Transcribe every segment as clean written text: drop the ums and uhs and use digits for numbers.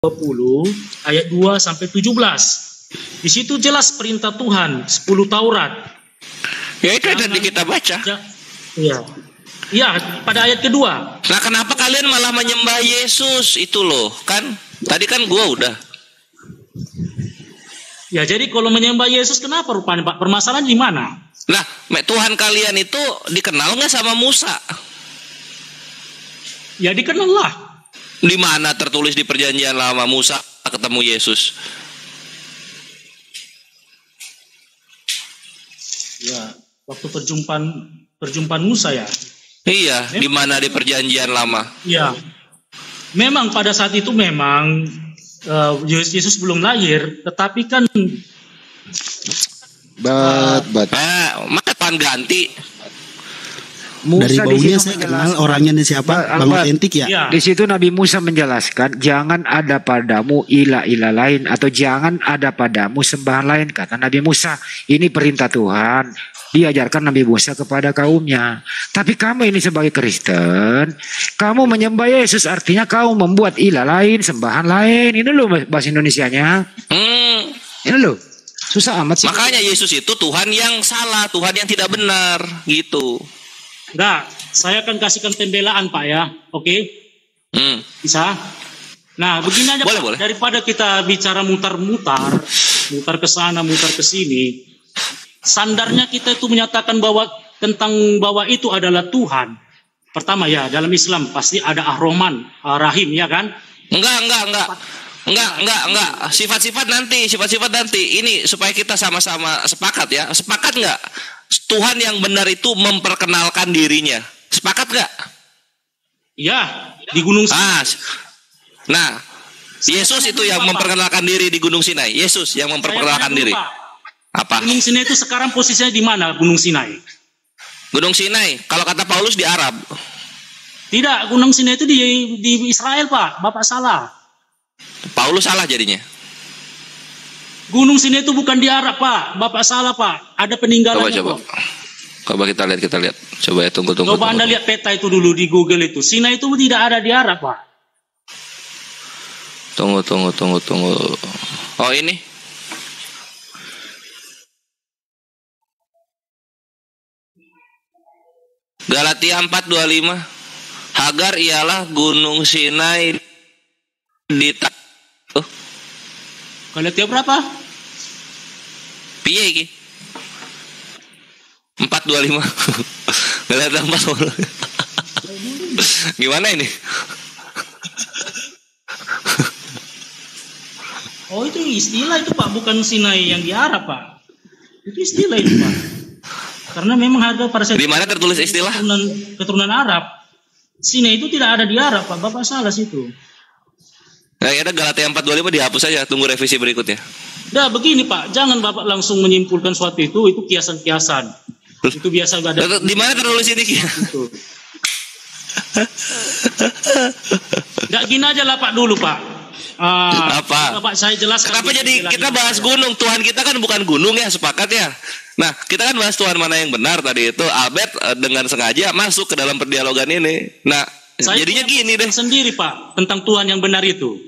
20 ayat 2 sampai 17. Di situ jelas perintah Tuhan, 10 Taurat. Ya itu yang tadi kita baca. Iya. Iya, pada ayat kedua. Nah, kenapa kalian malah menyembah Yesus itu loh? Kan tadi kan gua udah. Ya, jadi kalau menyembah Yesus kenapa rupanya, Pak? Permasalahan di mana? Nah, Tuhan kalian itu dikenal nggak sama Musa? Ya dikenal lah. Di mana tertulis di perjanjian lama Musa ketemu Yesus? Ya, waktu perjumpaan Musa ya. Iya, di mana di perjanjian lama? Iya. Memang pada saat itu memang Yesus belum lahir, tetapi kan maka Tuhan ganti. Musa dari baunya saya kenal orangnya ini siapa, Bang Otentik ya? Ya. Di situ Nabi Musa menjelaskan, jangan ada padamu ilah-ilah lain atau jangan ada padamu sembahan lain, kata Nabi Musa. Ini perintah Tuhan, diajarkan Nabi Musa kepada kaumnya. Tapi kamu ini sebagai Kristen, kamu menyembah Yesus, artinya kamu membuat ilah lain, sembahan lain. Ini loh bahasa Indonesianya. Ini loh, susah amat sih. Makanya Yesus itu Tuhan yang salah, Tuhan yang tidak benar, gitu. Nah, saya akan kasihkan pembelaan Pak ya, oke? Bisa? Nah, begini aja boleh, Pak, boleh. Daripada kita bicara mutar-mutar, mutar ke sana, mutar ke sini, sandarnya kita itu menyatakan bahwa itu adalah Tuhan. Pertama ya, dalam Islam pasti ada Ar-Rahman, Ar-Rahim, ya kan? Enggak. Sifat-sifat nanti. Ini supaya kita sama-sama sepakat ya. Sepakat enggak? Tuhan yang benar itu memperkenalkan dirinya. Sepakat enggak? Iya, di Gunung Sinai. Nah, Yesus itu yang memperkenalkan diri di Gunung Sinai. Yesus yang memperkenalkan diri. Apa? Gunung Sinai itu sekarang posisinya di mana Gunung Sinai? Gunung Sinai, kalau kata Paulus di Arab. Tidak, Gunung Sinai itu di Israel Pak, Bapak salah. Paulus salah jadinya. Gunung Sinai itu bukan di Arab Pak, Bapak salah Pak. Ada peninggalannya. Coba kita lihat. Coba ya, tunggu. Coba Anda lihat peta itu dulu di Google itu. Sinai itu tidak ada di Arab Pak. Tunggu. Oh ini. Galatia 4:25. Hagar ialah Gunung Sinai di Galatia berapa? Piye iki? 4:25. Galatia 4. Gimana ini? Oh itu istilah itu Pak, bukan Sinai yang di Arab Pak. Itu istilah itu Pak. Karena memang harga pada saat di mana tertulis istilah keturunan Arab. Sinai itu tidak ada di Arab Pak. Bapak salah situ. Nah, ada Galatia 4:25 dihapus saja, tunggu revisi berikutnya. Nah begini Pak, jangan Bapak langsung menyimpulkan suatu itu kiasan-kiasan. Itu biasa ada. Di mana tertulis ini? Itu. Nggak gini aja lah Pak dulu Pak. Apa? Pak saya jelaskan. Kenapa jadi kita bahas gunung? Tuhan kita kan bukan gunung ya, sepakat ya. Nah, kita kan bahas Tuhan mana yang benar tadi itu. Albert dengan sengaja masuk ke dalam perdialogan ini. Nah, saya jadinya gini deh. Sendiri Pak tentang Tuhan yang benar itu.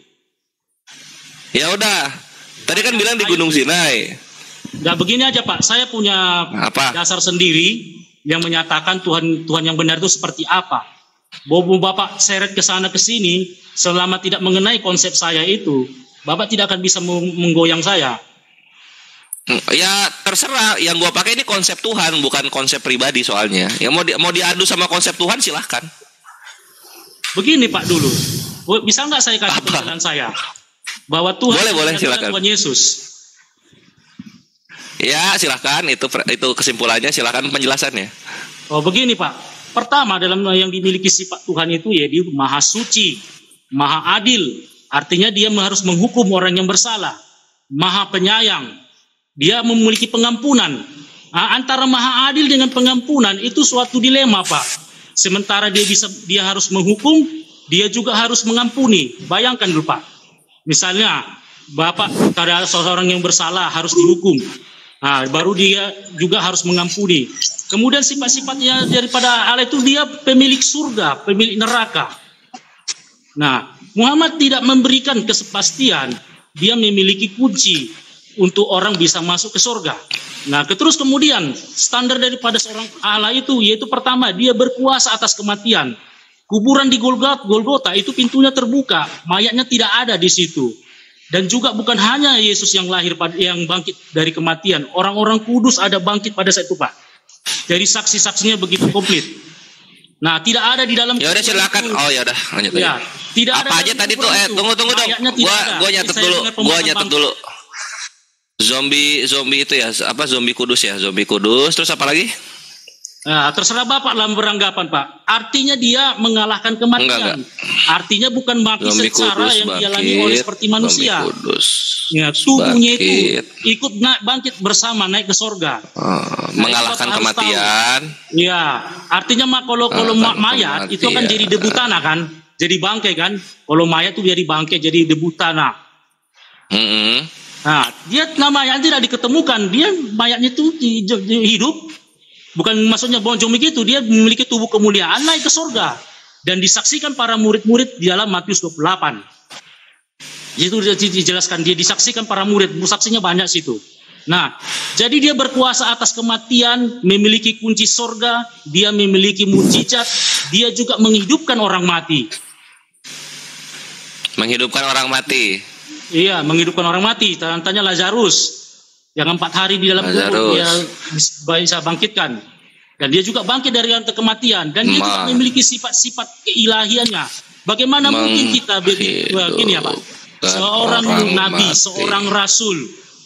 Ya udah. Tadi kan bilang di Gunung Sinai. Nggak begini aja Pak. Saya punya dasar sendiri yang menyatakan Tuhan yang benar itu seperti apa. Bobo Bapak seret ke sana ke sini, selama tidak mengenai konsep saya itu, Bapak tidak akan bisa menggoyang saya. Ya terserah, yang gua pakai ini konsep Tuhan, bukan konsep pribadi soalnya. Ya mau diadu sama konsep Tuhan silahkan. Begini Pak dulu, bisa nggak saya kasih penjelasan saya bahwa Tuhan boleh silakan. Tuhan Yesus. Ya silahkan, itu kesimpulannya, silahkan penjelasannya. Oh begini Pak. Pertama dalam yang dimiliki sifat Tuhan itu ya dia maha suci, maha adil. Artinya dia harus menghukum orang yang bersalah. Maha penyayang. Dia memiliki pengampunan. Antara maha adil dengan pengampunan itu suatu dilema Pak. Sementara dia harus menghukum, dia juga harus mengampuni. Bayangkan dulu Pak. Misalnya Bapak ada seorang yang bersalah harus dihukum. Nah, baru dia juga harus mengampuni. Kemudian sifat-sifatnya daripada Allah itu dia pemilik surga, pemilik neraka. Nah, Muhammad tidak memberikan kepastian, dia memiliki kunci untuk orang bisa masuk ke surga. Nah, terus kemudian standar daripada seorang Allah itu, yaitu pertama, dia berkuasa atas kematian. Kuburan di Golgota itu pintunya terbuka, mayatnya tidak ada di situ. Dan juga bukan hanya Yesus yang lahir, yang bangkit dari kematian, orang-orang kudus ada bangkit pada saat itu, Pak. Jadi saksi-saksinya begitu komplit. Nah, tidak ada di dalam. Ya udah silakan. Oh ya udah, lanjut ya, aja. Tidak apa ada aja tadi tuh? Tunggu dong. Gua nyatet dulu. Zombie itu ya, apa zombie kudus ya? Zombie kudus. Terus apa lagi? Nah, terserah Bapak dalam beranggapan, Pak. Artinya dia mengalahkan kematian. Enggak. Artinya bukan mati secara yang dialami oleh seperti manusia. Ya, tubuhnya itu ikut bangkit bersama naik ke sorga. Mengalahkan kematian. Ya, artinya kalau mayat itu akan jadi debu tanah kan, jadi bangkai kan. Kalau mayat itu jadi bangkai, jadi debu tanah. Nah, dia namanya tidak diketemukan. Dia mayatnya itu hidup. Bukan maksudnya boncong begitu, dia memiliki tubuh kemuliaan naik ke surga dan disaksikan para murid-murid di dalam Matius 28. Itu dijelaskan, dia disaksikan para murid, saksinya banyak situ. Nah, jadi dia berkuasa atas kematian, memiliki kunci surga, dia memiliki mukjizat, dia juga menghidupkan orang mati. Menghidupkan orang mati. Iya, menghidupkan orang mati. Tanya Lazarus. Yang 4 hari di dalam kubur dia bisa bangkitkan, dan dia juga bangkit dari rantai kematian, dan dia juga memiliki sifat-sifat keilahiannya. Bagaimana mungkin kita begini ya Pak, seorang nabi, seorang rasul,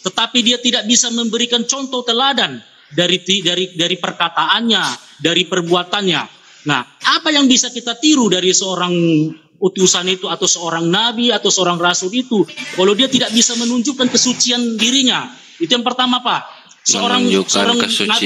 tetapi dia tidak bisa memberikan contoh teladan dari perkataannya, dari perbuatannya. Nah, apa yang bisa kita tiru dari seorang utusan itu atau seorang nabi atau seorang rasul itu kalau dia tidak bisa menunjukkan kesucian dirinya? Itu yang pertama, Pak. Seorang nabi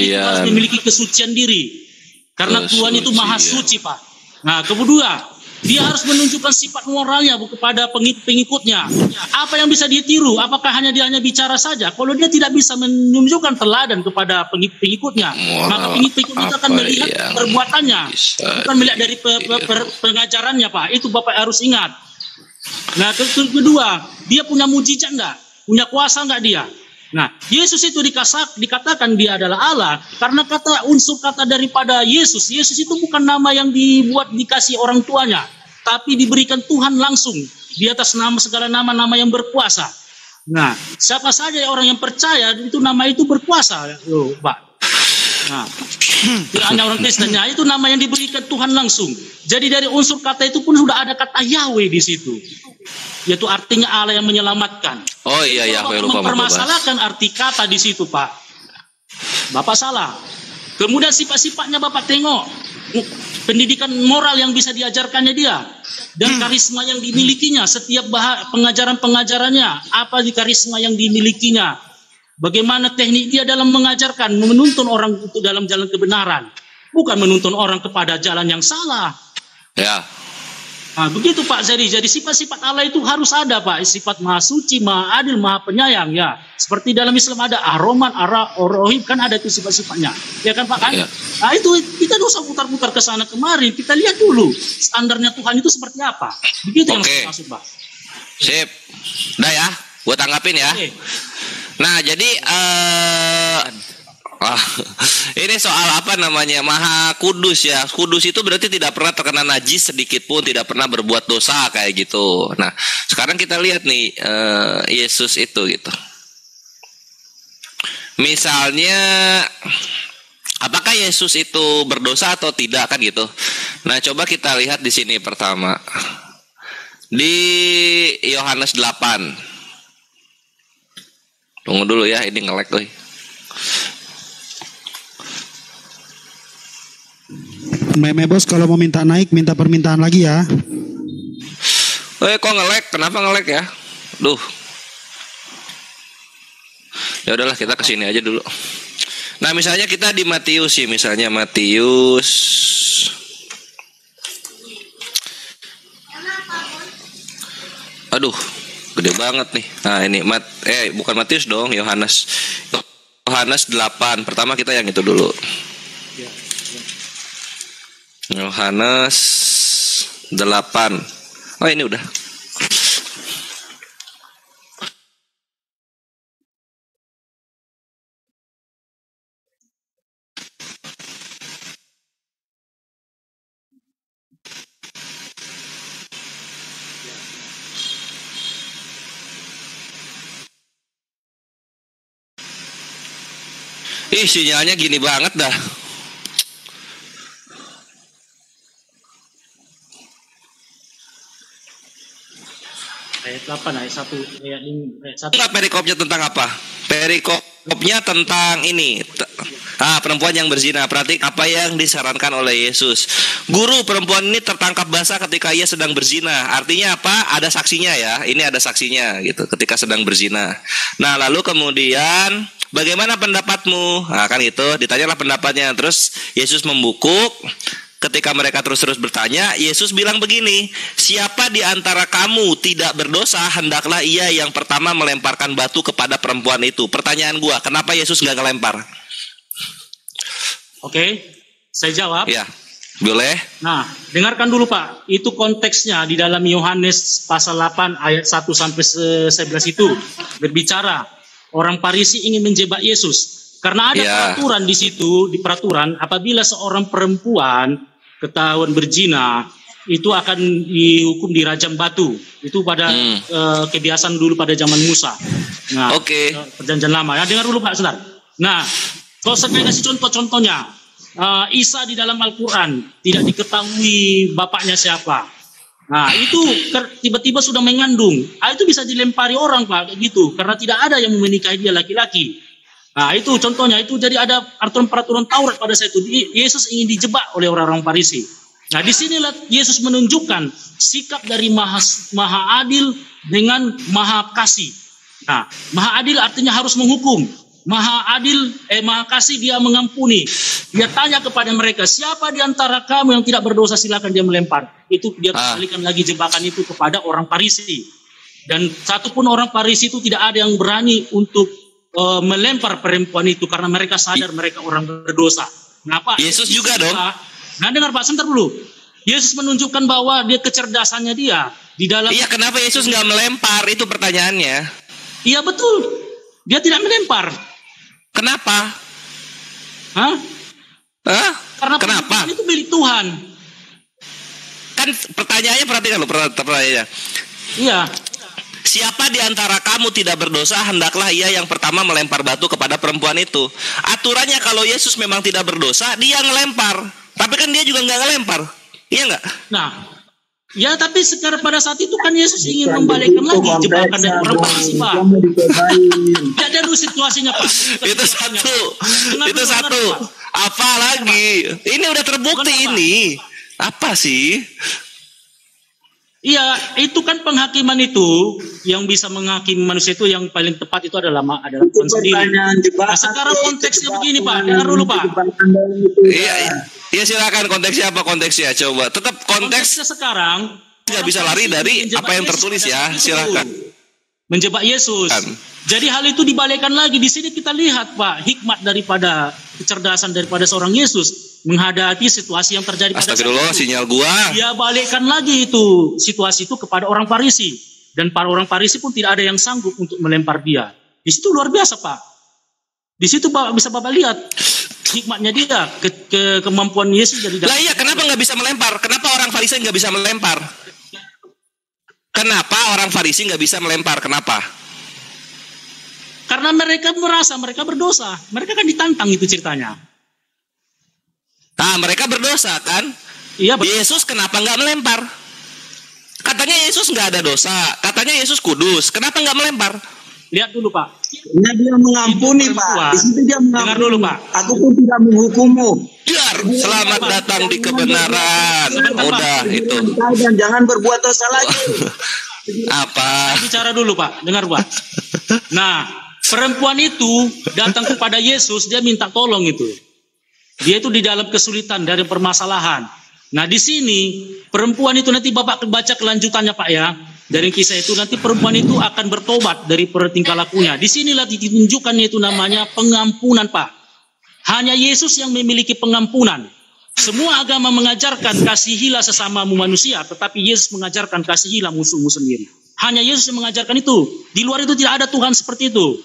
itu harus memiliki kesucian diri. Karena Tuhan itu maha suci, Pak. Nah, kedua, dia harus menunjukkan sifat moralnya kepada pengikutnya. Apa yang bisa ditiru? Apakah dia hanya bicara saja? Kalau dia tidak bisa menunjukkan teladan kepada pengikutnya, maka pengikut itu akan melihat perbuatannya, bukan melihat dari pengajarannya, Pak. Itu Bapak harus ingat. Nah, kedua, dia punya mujizat enggak? Punya kuasa enggak dia? Nah, Yesus itu dikatakan dia adalah Allah karena unsur kata daripada Yesus itu bukan nama yang dikasih orang tuanya, tapi diberikan Tuhan langsung di atas segala nama-nama yang berkuasa. Nah, siapa saja orang yang percaya itu nama itu berkuasa, loh, Pak. Nah, tidak hanya orang Kristennya, itu nama yang diberikan Tuhan langsung. Jadi dari unsur kata itu pun sudah ada kata Yahweh di situ, yaitu artinya Allah yang menyelamatkan. Oh iya, Yahweh, lupa mempermasalahkan arti kata di situ, Pak. Bapak salah. Kemudian sifat-sifatnya Bapak tengok, pendidikan moral yang bisa diajarkannya dia, dan karisma yang dimilikinya. Setiap pengajaran-pengajarannya, apa di karisma yang dimilikinya? Bagaimana teknik dia dalam mengajarkan, menuntun orang itu dalam jalan kebenaran, bukan menuntun orang kepada jalan yang salah. Ya. Nah, begitu Pak. Jadi sifat-sifat Allah itu harus ada, Pak. Sifat maha suci, maha adil, maha penyayang, ya. Seperti dalam Islam ada Ar-Rahman, Ar-Rahim, kan ada itu sifat-sifatnya. Ya kan Pak kan? Ya. Nah, itu kita tidak usah putar-putar ke sana kemari. Kita lihat dulu standarnya Tuhan itu seperti apa. Begitu yang saya maksud, Pak. Sip. Udah ya, gua tanggapin ya. Okay. Nah, jadi ini soal apa namanya, maha kudus ya. Kudus itu berarti tidak pernah terkena najis sedikit pun, tidak pernah berbuat dosa kayak gitu. Nah, sekarang kita lihat nih Yesus itu gitu. Misalnya, apakah Yesus itu berdosa atau tidak kan gitu. Nah, coba kita lihat di sini pertama. Di Yohanes 8. Tunggu dulu ya, ini nge-lag tuh. Meme bos, kalau mau minta naik, minta permintaan lagi ya. Kok nge-lag? Kenapa nge-lag ya? Duh. Ya udahlah, kita kesini aja dulu. Nah, misalnya kita di Matius sih, misalnya Matius. Aduh, gede banget nih. Nah, ini bukan Matius dong, Yohanes 8. Pertama kita yang itu dulu. Yohanes 8. Oh, ini udah. Ih, sinyalnya gini banget dah. Ayat 8, ayat 1, ayat 5, ayat 1. Enggak, perikopnya tentang apa? Perikopnya tentang ini. Perempuan yang berzina. Perhatikan apa yang disarankan oleh Yesus. Guru, perempuan ini tertangkap basah ketika ia sedang berzina. Artinya apa? Ada saksinya ya. Ini ada saksinya gitu ketika sedang berzina. Nah, lalu kemudian bagaimana pendapatmu? Nah, kan itu ditanyalah pendapatnya. Terus Yesus membungkuk. Ketika mereka terus-terus bertanya, Yesus bilang begini, siapa di antara kamu tidak berdosa, hendaklah ia yang pertama melemparkan batu kepada perempuan itu. Pertanyaan gua, kenapa Yesus nggak ngelempar? Oke, saya jawab. Ya, boleh. Nah, dengarkan dulu Pak, itu konteksnya di dalam Yohanes pasal 8 ayat 1 sampai 11 itu berbicara orang Farisi ingin menjebak Yesus. Karena ada peraturan di situ, di peraturan apabila seorang perempuan ketahuan berzina itu akan dihukum dirajam batu. Itu pada kebiasaan dulu pada zaman Musa. Nah, perjanjian lama. Ya, dengar dulu Pak, sebentar. Nah, kalau saya kasih contoh-contohnya, Isa di dalam Al-Quran tidak diketahui bapaknya siapa. Nah, itu tiba-tiba sudah mengandung. Itu bisa dilempari orang Pak, gitu. Karena tidak ada yang menikahi dia laki-laki. Nah, itu contohnya, itu jadi ada peraturan Taurat pada saat itu. Yesus ingin dijebak oleh orang-orang Farisi. Nah, disinilah Yesus menunjukkan sikap dari maha adil dengan maha kasih. Nah, maha adil artinya harus menghukum. Maha kasih dia mengampuni. Dia tanya kepada mereka, siapa di antara kamu yang tidak berdosa, silakan dia melempar. Itu dia kembalikan lagi jebakan itu kepada orang Farisi. Dan satupun orang Farisi itu tidak ada yang berani untuk melempar perempuan itu karena mereka sadar mereka orang berdosa. Kenapa? Yesus juga dong. Nah, dengar Pak, sebentar dulu. Yesus menunjukkan bahwa dia kecerdasannya dia di dalam. Iya, kenapa Yesus nggak melempar? Itu pertanyaannya. Iya betul. Dia tidak melempar. Kenapa? Karena kenapa? Itu milik Tuhan. Kan pertanyaannya, perhatikan loh pertanyaannya. Iya. Siapa di antara kamu tidak berdosa, hendaklah ia yang pertama melempar batu kepada perempuan itu. Aturannya kalau Yesus memang tidak berdosa, dia ngelempar. Tapi kan dia juga nggak ngelempar. Iya nggak? Nah, ya tapi sekarang pada saat itu kan Yesus ingin membalikkan lagi jebakan dari orang Farisi Pak. Ya, dulu situasinya Pak. Itu satu. Itu satu. Apa lagi? Ini udah terbukti ini. Apa sih? Iya, itu kan penghakiman itu yang bisa menghakimi manusia itu yang paling tepat itu adalah Tuhan sendiri. Nah, sekarang konteksnya begini Pak, dengar dulu Pak. Iya silakan, konteksnya apa konteksnya? Coba, tetap konteksnya sekarang nggak bisa lari dari apa yang tertulis ya. Silakan. Menjebak Yesus. Jadi hal itu dibalikkan lagi. Di sini kita lihat Pak, hikmat daripada kecerdasan daripada seorang Yesus menghadapi situasi yang terjadi pada Astagfirullah, sinyal gua. Dia balikkan lagi itu situasi itu kepada orang Farisi, dan para orang Farisi pun tidak ada yang sanggup untuk melempar dia. Di situ luar biasa Pak. Di situ bisa Bapak lihat hikmatnya dia, kemampuan Yesus jadi. Lah iya, kenapa nggak bisa melempar? Kenapa orang Farisi nggak bisa melempar? Kenapa orang Farisi nggak bisa melempar? Kenapa? Karena mereka merasa mereka berdosa. Mereka kan ditantang itu ceritanya. Nah, mereka berdosa kan? Iya, betul. Yesus kenapa nggak melempar? Katanya Yesus nggak ada dosa. Katanya Yesus kudus. Kenapa nggak melempar? Lihat dulu Pak. Nah, dia mengampuni Pak. Di situ dia mengampuni. Dengar dulu Pak. Aku pun tidak menghukummu. Biar selamat datang di kebenaran. Udah itu. Dan jangan berbuat dosa lagi. Apa? Bicara dulu Pak. Dengar Pak. Nah, perempuan itu datang kepada Yesus, dia minta tolong itu. Dia itu di dalam kesulitan dari permasalahan. Nah, di sini perempuan itu nanti Bapak baca kelanjutannya Pak ya. Dari kisah itu nanti perempuan itu akan bertobat dari tingkah lakunya. Di sinilah ditunjukkan itu namanya pengampunan Pak. Hanya Yesus yang memiliki pengampunan. Semua agama mengajarkan kasihilah sesamamu manusia, tetapi Yesus mengajarkan kasihilah musuhmu sendiri. Hanya Yesus yang mengajarkan itu. Di luar itu tidak ada Tuhan seperti itu.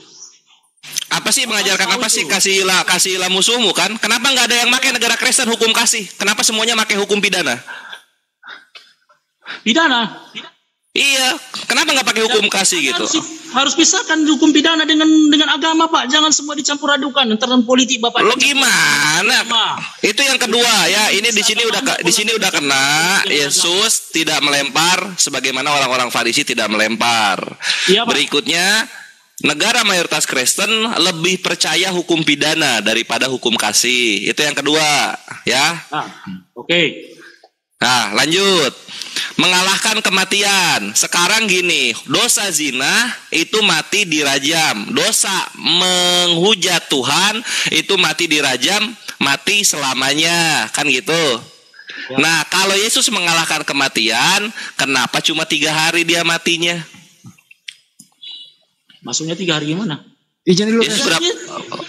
Apa sih mengajarkan apa sih? Kasihilah musuhmu kan? Kenapa nggak ada yang pakai negara Kristen hukum kasih? Kenapa semuanya pakai hukum pidana? Pidana? Iya, kenapa nggak pakai hukum kasih gitu? Harus pisahkan hukum pidana dengan agama, Pak. Jangan semua dicampur adukan antara politik, Bapak. Lo gimana? Itu yang kedua ya. Ini di sini udah kena. Yesus tidak melempar sebagaimana orang-orang Farisi tidak melempar. Iya, Pak. Berikutnya, negara mayoritas Kristen lebih percaya hukum pidana daripada hukum kasih. Itu yang kedua, ya. Oke. Nah, lanjut. Mengalahkan kematian. Sekarang gini, dosa zina itu mati dirajam. Dosa menghujat Tuhan itu mati dirajam, mati selamanya. Kan gitu. Ya. Nah, kalau Yesus mengalahkan kematian, kenapa cuma 3 hari dia matinya? Maksudnya 3 hari gimana? Izin dulu,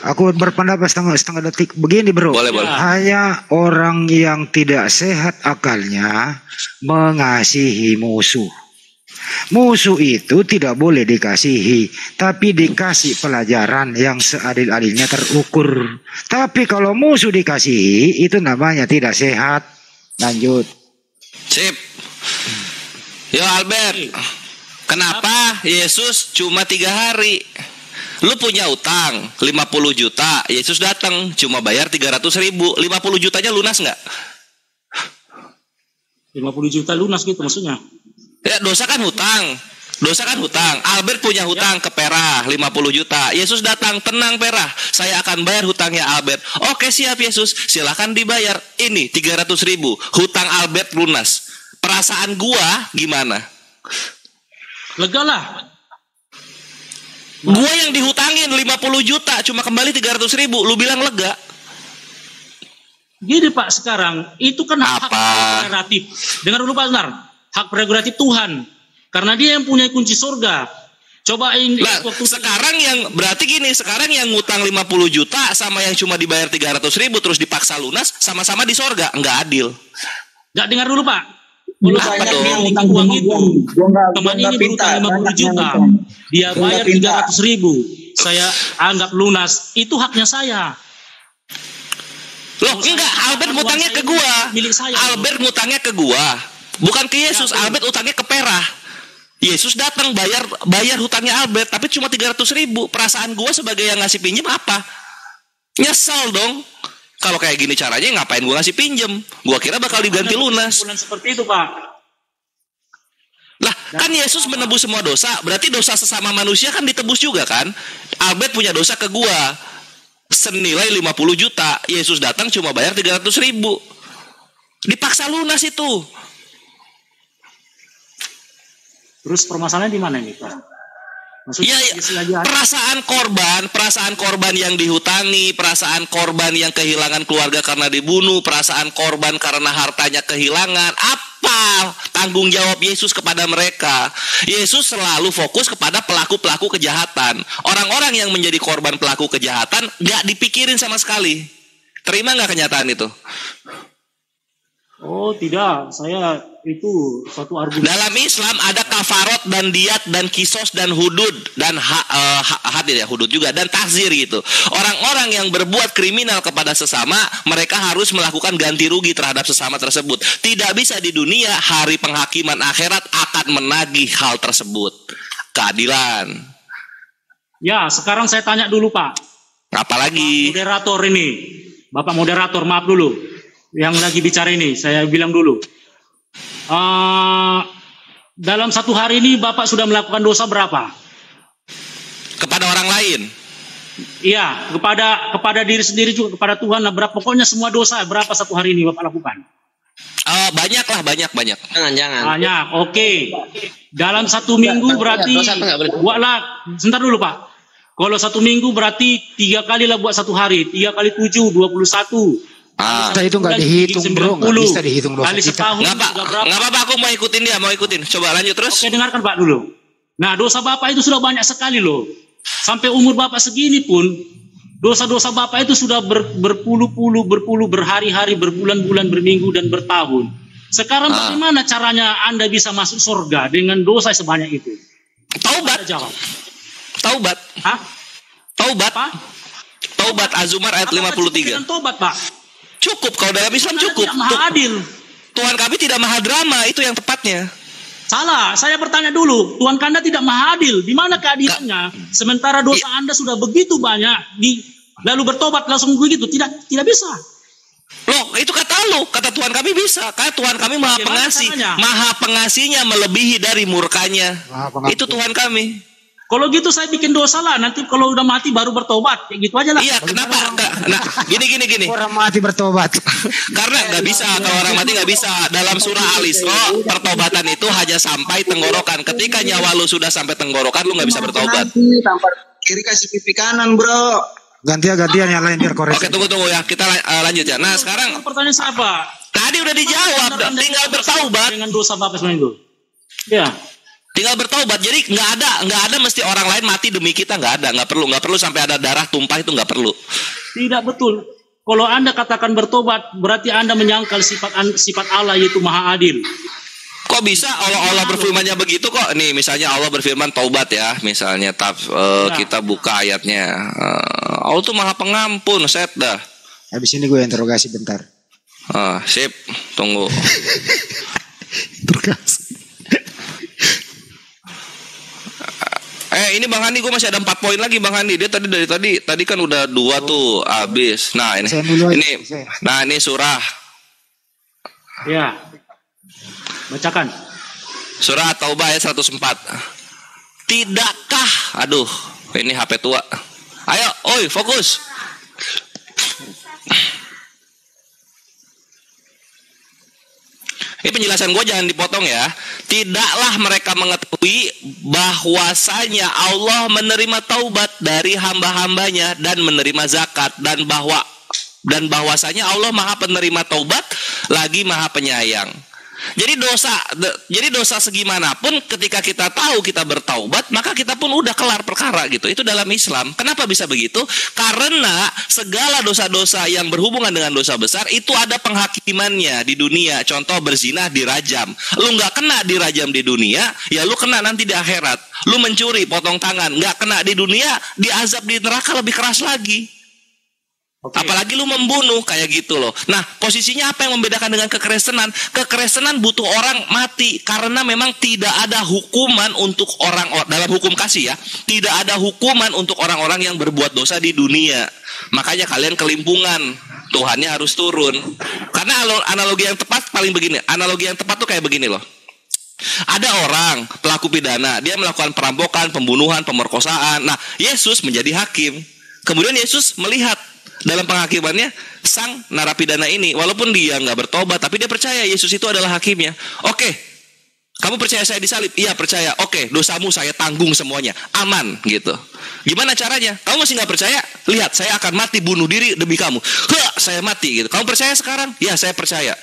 aku berpendapat setengah detik begini, bro. Boleh. Hanya orang yang tidak sehat akalnya mengasihi musuh. Musuh itu tidak boleh dikasihi, tapi dikasih pelajaran yang seadil-adilnya terukur. Tapi kalau musuh dikasihi, itu namanya tidak sehat. Lanjut. Sip. Yo Albert, kenapa Yesus cuma 3 hari? Lu punya utang 50 juta, Yesus datang cuma bayar 300.000. 50 jutanya lunas nggak? 50 juta lunas gitu maksudnya? Ya, dosa kan hutang. Albert punya hutang ke Perah 50 juta. Yesus datang, tenang Perah, saya akan bayar hutangnya Albert. Oke siap Yesus, silakan dibayar. Ini 300.000, hutang Albert lunas. Perasaan gua gimana? Lega lah. Gua yang dihutangin 50 juta cuma kembali 300.000, lu bilang lega? Gini Pak, sekarang itu kan hak prerogatif. Dengar dulu Pak Benar, hak prerogatif Tuhan. Karena dia yang punya kunci surga. Coba ini waktu sekarang yang berarti gini, sekarang yang ngutang 50 juta sama yang cuma dibayar 300.000 terus dipaksa lunas, sama-sama di surga, enggak adil. Enggak, dengar dulu Pak. Kalau yang utang uang itu, teman ini berutang 50 juta, dia bayar 300.000, saya anggap lunas, itu haknya saya. Loh enggak, Albert ngutangnya ke gua. Albert ngutangnya ke gua, bukan ke Yesus. Albert utangnya ke Perah. Yesus datang bayar hutangnya Albert, tapi cuma 300.000. Perasaan gua sebagai yang ngasih pinjam apa? Nyesel dong. Kalau kayak gini caranya ngapain gua ngasih pinjem? Gua kira bakal diganti lunas. Seperti itu Pak. Lah kan Yesus menebus semua dosa, berarti dosa sesama manusia kan ditebus juga kan? Albert punya dosa ke gua senilai 50 juta. Yesus datang cuma bayar 300.000. Dipaksa lunas itu. Terus permasalahannya di mana nih Pak? Maksudnya, perasaan korban yang dihutangi, perasaan korban yang kehilangan keluarga karena dibunuh, perasaan korban karena hartanya kehilangan. Apa tanggung jawab Yesus kepada mereka? Yesus selalu fokus kepada pelaku-pelaku kejahatan. Orang-orang yang menjadi korban pelaku kejahatan gak dipikirin sama sekali. Terima gak kenyataan itu? Oh tidak, saya itu suatu argumen. Dalam Islam ada kafarot dan diat dan kisos dan hudud dan hudud juga dan takzir gitu. Orang-orang yang berbuat kriminal kepada sesama, mereka harus melakukan ganti rugi terhadap sesama tersebut. Tidak bisa di dunia, hari penghakiman akhirat akan menagih hal tersebut. Keadilan. Ya, sekarang saya tanya dulu Pak. Apalagi? Moderator ini, Bapak moderator, maaf dulu. Yang lagi bicara ini, saya bilang dulu. Dalam 1 hari ini Bapak sudah melakukan dosa berapa? Kepada orang lain? Iya, kepada diri sendiri juga, kepada Tuhan. Berapa? Pokoknya semua dosa berapa 1 hari ini Bapak lakukan? Banyak. Jangan. Banyak, oke. Dalam 1 minggu berarti buatlah, sebentar dulu Pak. Kalau 1 minggu berarti 3 kali lah buat 1 hari. 3 kali 7, 21. Itu nggak dihitung bro, nggak bisa dihitung dosa kali setahun. Nggak apa-apa, aku mau ikutin dia, Coba lanjut terus. Oke, dengarkan Pak dulu. Nah, dosa Bapak itu sudah banyak sekali loh. Sampai umur Bapak segini pun, dosa-dosa Bapak itu sudah berpuluh-puluh, berhari-hari, berbulan-bulan, berminggu, dan bertahun. Sekarang bagaimana caranya Anda bisa masuk surga dengan dosa sebanyak itu? Taubat. Jawab. Taubat. Hah? Taubat. Apa? Taubat Az-Zumar ayat 53. Taubat, Pak. Cukup, kalau dalam Islam cukup. Maha adil. Tuhan kami tidak maha drama, itu yang tepatnya. Salah, saya bertanya dulu, Tuhan Anda tidak maha adil, di mana keadilannya? Sementara dosa Anda sudah begitu banyak, lalu bertobat langsung begitu, tidak bisa. Loh, itu kata lu, kata Tuhan kami bisa, karena Tuhan kami maha pengasih, maha pengasihnya melebihi dari murkanya. Itu Tuhan kami. Kalau gitu saya bikin dosa lah, nanti kalau udah mati baru bertobat, kayak gitu aja lah. Iya, kenapa? Nah, gini. Orang mati bertobat. Karena nggak bisa, kalau orang mati nggak bisa. Dalam surah Al-Isra, pertobatan itu hanya sampai tenggorokan. Ketika nyawa lu sudah sampai tenggorokan, lu nggak bisa bertobat. Tampar kiri kasih pipi kanan, bro. Gantian nyalain biar koreksi. Oke, tunggu ya, kita lanjut ya. Nah, sekarang pertanyaan siapa? Tadi udah dijawab, tinggal bertaubat. Dengan dosa Bapak semuanya itu. Ya. Tinggal bertaubat. Jadi nggak ada mesti orang lain mati demi kita, nggak perlu sampai ada darah tumpah, itu nggak perlu. Tidak betul. Kalau Anda katakan bertobat, berarti Anda menyangkal sifat Allah yaitu Maha Adil. Kok bisa Allah berfirmannya begitu kok? Nih misalnya Allah berfirman taubat ya, misalnya kita buka ayatnya. Allah tuh Maha Pengampun, set dah. Habis ini gue interogasi bentar. Sip, tunggu. Interogasi. Ini Bang Hani, gue masih ada 4 poin lagi Bang Hani. Dia tadi kan udah 2 tuh habis. Nah ini surah. Ya. Bacakan. Surah Taubah ayat 104. Tidakkah, aduh, ini HP tua. Ayo, oi, fokus. Ini penjelasan gue jangan dipotong ya. Tidaklah mereka mengetahui bahwasanya Allah menerima taubat dari hamba-hambanya dan menerima zakat, dan bahwasanya Allah Maha Penerima taubat lagi Maha Penyayang. Jadi dosa segimanapun ketika kita tahu kita bertaubat, maka kita pun udah kelar perkara gitu. Itu dalam Islam. Kenapa bisa begitu? Karena segala dosa-dosa yang berhubungan dengan dosa besar itu ada penghakimannya di dunia. Contoh berzina dirajam. Lu nggak kena dirajam di dunia, ya lu kena nanti di akhirat. Lu mencuri, potong tangan, nggak kena di dunia, diazab di neraka lebih keras lagi. Okay. Apalagi lu membunuh kayak gitu loh. Nah, posisinya apa yang membedakan dengan kekristenan? Kekristenan butuh orang mati karena memang tidak ada hukuman untuk orang dalam hukum kasih ya. Tidak ada hukuman untuk orang-orang yang berbuat dosa di dunia. Makanya kalian kelimpungan. Tuhannya harus turun. Karena analogi yang tepat paling begini. Analogi yang tepat tuh kayak begini loh. Ada orang pelaku pidana, dia melakukan perampokan, pembunuhan, pemerkosaan. Nah, Yesus menjadi hakim. Kemudian Yesus melihat dalam penghakimannya sang narapidana ini, walaupun dia nggak bertobat, tapi dia percaya Yesus itu adalah hakimnya. Oke, kamu percaya saya disalib? Iya percaya. Oke, dosamu saya tanggung semuanya, aman gitu. Gimana caranya? Kamu masih nggak percaya? Lihat, saya akan mati bunuh diri demi kamu. Saya mati gitu. Kamu percaya sekarang? Ya saya percaya.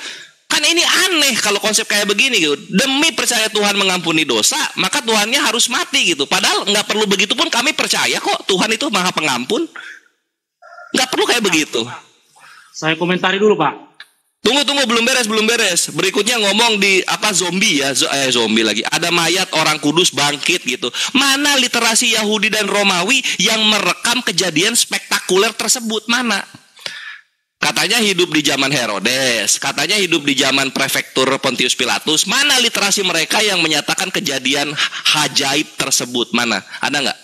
Kan ini aneh kalau konsep kayak begini gitu. Demi percaya Tuhan mengampuni dosa, maka Tuhannya harus mati gitu. Padahal nggak perlu begitu pun kami percaya kok Tuhan itu Maha Pengampun. Nggak perlu kayak begitu. Saya komentari dulu Pak. Tunggu belum beres. Berikutnya ngomong di zombie ya, zombie lagi. Ada mayat orang kudus bangkit gitu. Mana literasi Yahudi dan Romawi yang merekam kejadian spektakuler tersebut? Mana? Katanya hidup di zaman Herodes, katanya hidup di zaman prefektur Pontius Pilatus. Mana literasi mereka yang menyatakan kejadian ajaib tersebut? Mana? Ada nggak?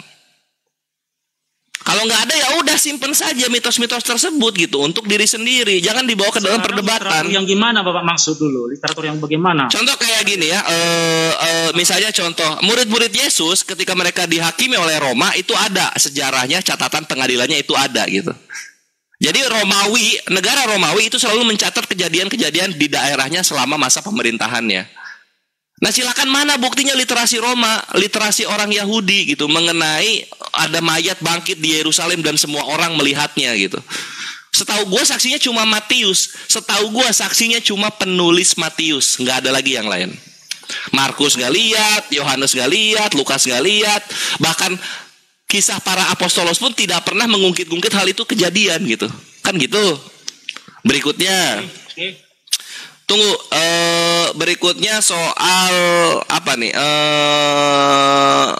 Kalau nggak ada ya udah simpen saja mitos-mitos tersebut gitu untuk diri sendiri, jangan dibawa ke dalam perdebatan. Literatur yang gimana Bapak maksud dulu? Literatur yang bagaimana? Contoh kayak gini ya, misalnya contoh murid-murid Yesus ketika mereka dihakimi oleh Roma itu ada sejarahnya, catatan pengadilannya itu ada gitu. Jadi negara Romawi itu selalu mencatat kejadian-kejadian di daerahnya selama masa pemerintahannya. Nah silakan mana buktinya literasi Roma, literasi orang Yahudi gitu mengenai ada mayat bangkit di Yerusalem dan semua orang melihatnya gitu. Setahu gue saksinya cuma Matius, setahu gue saksinya cuma penulis Matius, nggak ada lagi yang lain. Markus nggak lihat, Yohanes nggak lihat, Lukas nggak lihat, bahkan kisah para apostolos pun tidak pernah mengungkit-ungkit hal itu kejadian gitu, kan gitu. Berikutnya. Tunggu, berikutnya soal apa nih?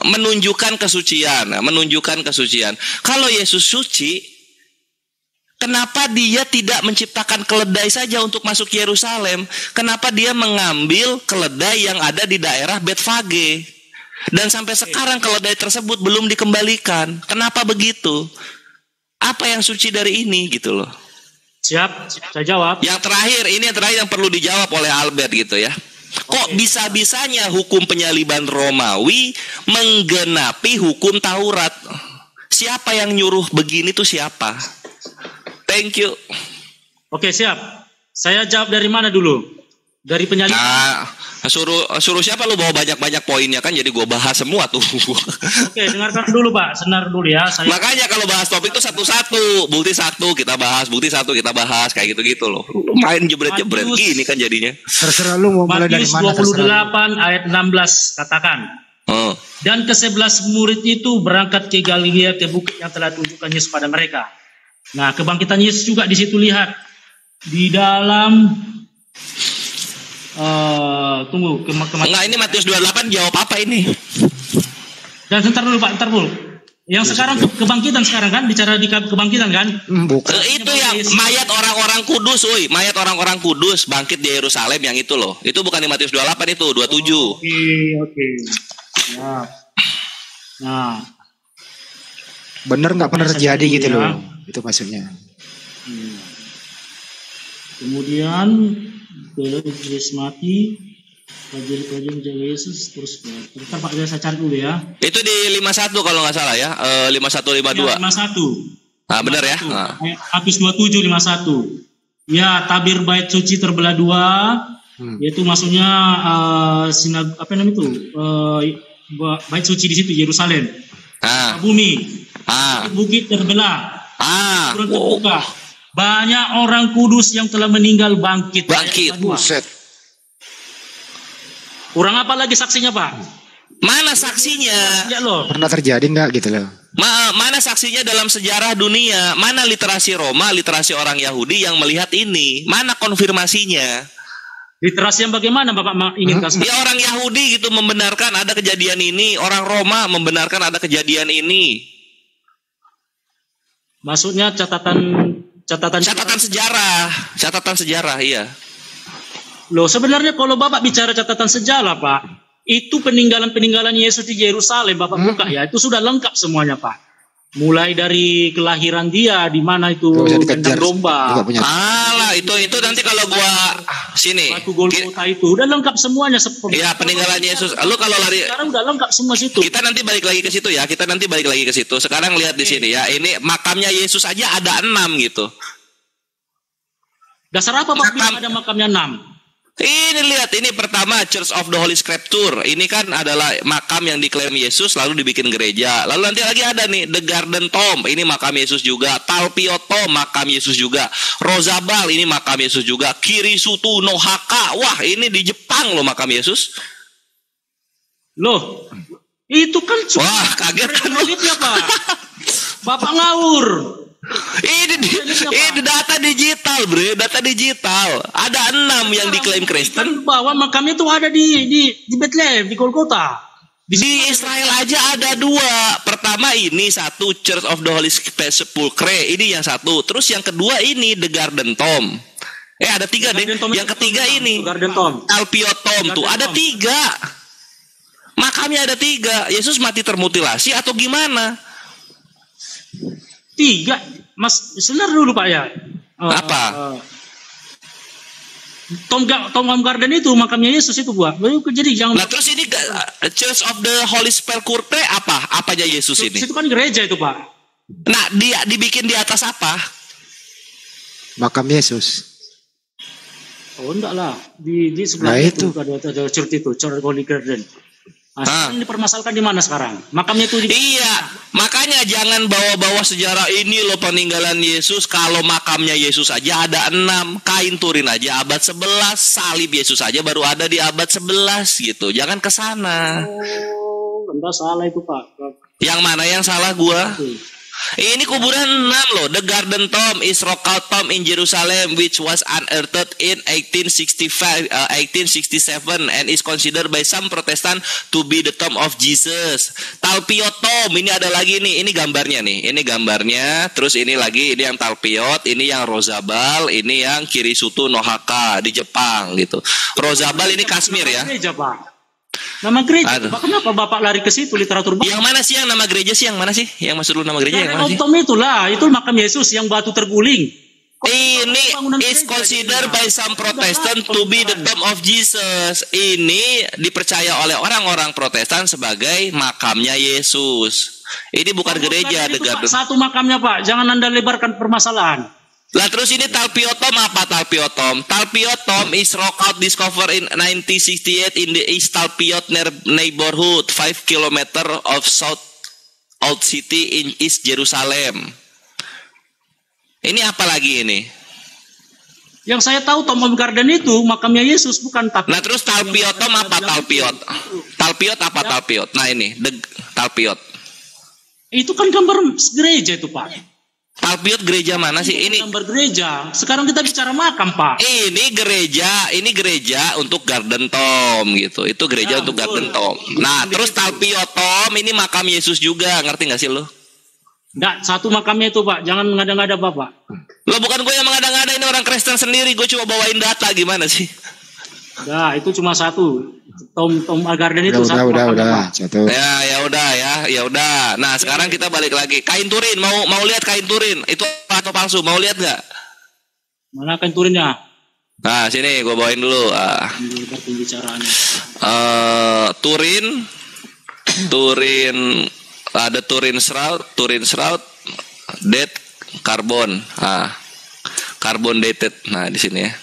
Menunjukkan kesucian. Kalau Yesus suci, Kenapa dia tidak menciptakan keledai saja untuk masuk Yerusalem? Kenapa dia mengambil keledai yang ada di daerah Betfage? Dan sampai sekarang keledai tersebut belum dikembalikan. Kenapa begitu? Apa yang suci dari ini gitu loh? Siap, saya jawab. Yang terakhir, ini yang terakhir yang perlu dijawab oleh Albert gitu ya. Kok bisa-bisanya hukum penyaliban Romawi menggenapi hukum Taurat? Siapa yang nyuruh begini tuh siapa? Thank you. Oke, siap. Saya jawab dari mana dulu? Dari penyaliban. Nah, suruh siapa lu bawa banyak-banyak poinnya kan jadi gua bahas semua tuh. Oke, dengarkan dulu Pak, senar dulu ya. Makanya kalau bahas topik itu satu-satu, bukti satu kita bahas, bukti satu kita bahas, kayak gitu-gitu loh. Lu main jebret-jebret gini kan jadinya. Terserah lu mau mulai dari mana. Matius 28 ayat 16 katakan. Dan ke-11 murid itu berangkat ke Galilea ke bukit yang telah tunjukkan Yesus pada mereka. Nah, kebangkitan Yesus juga di situ lihat di dalam Enggak, ini Matius 28 jawab apa ini? Dan sebentar dulu Pak, sebentar dulu. Yang sekarang kebangkitan sekarang kan bicara di kebangkitan kan? Bukan. Itu yang mayat orang-orang kudus, mayat orang-orang kudus bangkit di Yerusalem yang itu loh. Itu bukan di Matius 28 itu, 27. Oke. Ya. Nah, bener nggak pernah terjadi gitu loh, itu maksudnya. Kemudian Yesus mati, prajurit menjaga Yesus terus. Bentar Pak, saya cari dulu ya. Itu di 51 kalau nggak salah ya, 51 52. Ya, 51. Ah benar ya. Matius 27 51. Ya, tabir bait suci terbelah dua. Yaitu maksudnya bait suci di situ Yerusalem. Bumi. Bukit terbelah. Terbuka. Banyak orang kudus yang telah meninggal bangkit. Buset. Kurang apa lagi saksinya Pak? Mana saksinya? Ya loh. Pernah terjadi nggak gitu loh? Mana saksinya dalam sejarah dunia? Mana literasi Roma, literasi orang Yahudi yang melihat ini? Mana konfirmasinya? Literasi yang bagaimana Bapak inginkan? Ya orang Yahudi gitu membenarkan ada kejadian ini, orang Roma membenarkan ada kejadian ini. Maksudnya catatan sejarah, iya. Loh, sebenarnya kalau Bapak bicara catatan sejarah, Pak, itu peninggalan Yesus di Yerusalem, Bapak buka ya, itu sudah lengkap semuanya, Pak. Mulai dari kelahiran dia, di mana itu kandang domba. Alah, itu nanti kalau gua sini. Batu Golgota itu udah lengkap semuanya. Iya, peninggalan Yesus. Lu kalau lari sekarang udah lengkap semua situ. Kita nanti balik lagi ke situ ya. Sekarang lihat di sini ya. Ini makamnya Yesus aja ada 6 gitu. Dasar apa Pak bilang ada makamnya 6? Ini lihat, ini pertama Church of the Holy Scripture. Ini kan adalah makam yang diklaim Yesus lalu dibikin gereja. Lalu nanti lagi ada nih The Garden Tomb, ini makam Yesus juga. Talpioto makam Yesus juga. Rosabal ini makam Yesus juga. Kirisutu no Haka, wah ini di Jepang loh makam Yesus. Loh, itu kan wah kaget kan lo. Bapak ngawur. Ini data digital, bre, data digital. Ada 6 yang diklaim Kristen. Bahwa makamnya itu ada di Bethlehem, di Golgota. Di Israel aja ada 2. Pertama ini satu Church of the Holy Sepulchre, ini yang satu. Terus yang kedua ini The Garden Tomb. Ada 3 deh. Yang ketiga ini Talpiotom tuh ada 3. Makamnya ada 3. Yesus mati termutilasi atau gimana? 3, Mas, sebentar dulu Pak ya. Apa? Tom Garden itu makamnya Yesus itu buat. Jadi jangan. Nah terus ini Church of the Holy Sepulchre apanya Yesus ini? Itu kan gereja itu Pak. Nah dia dibikin di atas apa? Makam Yesus. Oh enggak lah, di sebelah itu ada church itu, Church of Holy Garden. Sekarang dipermasalahkan di mana sekarang? Makamnya itu Iya, makanya jangan bawa-bawa sejarah ini loh peninggalan Yesus. Kalau makamnya Yesus aja ada 6, kain turin aja abad 11, salib Yesus aja baru ada di abad 11 gitu. Jangan ke sana. Anda salah itu Pak. Yang mana yang salah gua? Ini kuburan 6 loh. The Garden Tomb is Rockall Tomb in Jerusalem which was unearthed in 1867 and is considered by some Protestant to be the tomb of Jesus. Talpiot Tomb, ini ada lagi nih. Ini gambarnya nih. Ini gambarnya. Terus ini lagi, ini yang Talpiot, ini yang Rosabal, ini yang Kirisuto Nohaka di Jepang gitu. Rosabal ini Kashmir ya. Nama gereja, Pak, kenapa Bapak lari ke situ literatur Bapak? Yang mana sih yang nama gereja sih? Yang mana sih? Yang maksud lu nama gereja yang mana sih? Tom itulah, itu makam Yesus yang batu terguling. Ini is considered by some Protestant to be the tomb of Jesus. Ini dipercaya oleh orang-orang Protestan sebagai makamnya Yesus. Ini bukan gereja, The Garden. Satu makamnya Pak, jangan Anda lebarkan permasalahan. Lah terus ini Talpiot Tomb apa Talpiot Tomb? Talpiot Tomb is rock out discovered in 1968 in the East Talpiot neighborhood 5 km of South Old City in East Jerusalem. Ini apa lagi ini? Yang saya tahu Tomb of Garden itu makamnya Yesus, bukan Talpiot. Nah terus Talpiot Tomb apa Talpiot? Talpiot apa Talpiot? Nah ini Talpiot. Itu kan gambar gereja itu Pak. Talpiot gereja mana sih ini? Gambar gereja. Sekarang kita bicara makam Pak. Ini gereja untuk Garden Tomb gitu. Itu gereja untuk Garden Tomb. Nah, terus Talpiot Tomb ini makam Yesus juga, ngerti nggak sih lo? Enggak, satu makamnya itu Pak. Jangan mengada-ngada Bapak. Lo bukan gue yang mengada-ngada, ini orang Kristen sendiri. Gue cuma bawain data gimana sih? Nah, itu cuma satu. Tom Garden itu udah. Satu. Ya udah. Nah, sekarang kita balik lagi. Kain Turin, mau lihat kain Turin? Itu atau palsu? Mau lihat nggak? Mana kain Turinnya? Nah, sini gue bawain dulu. Turin ada Turin Shroud, date carbon. Carbon dated. Nah, di sini ya.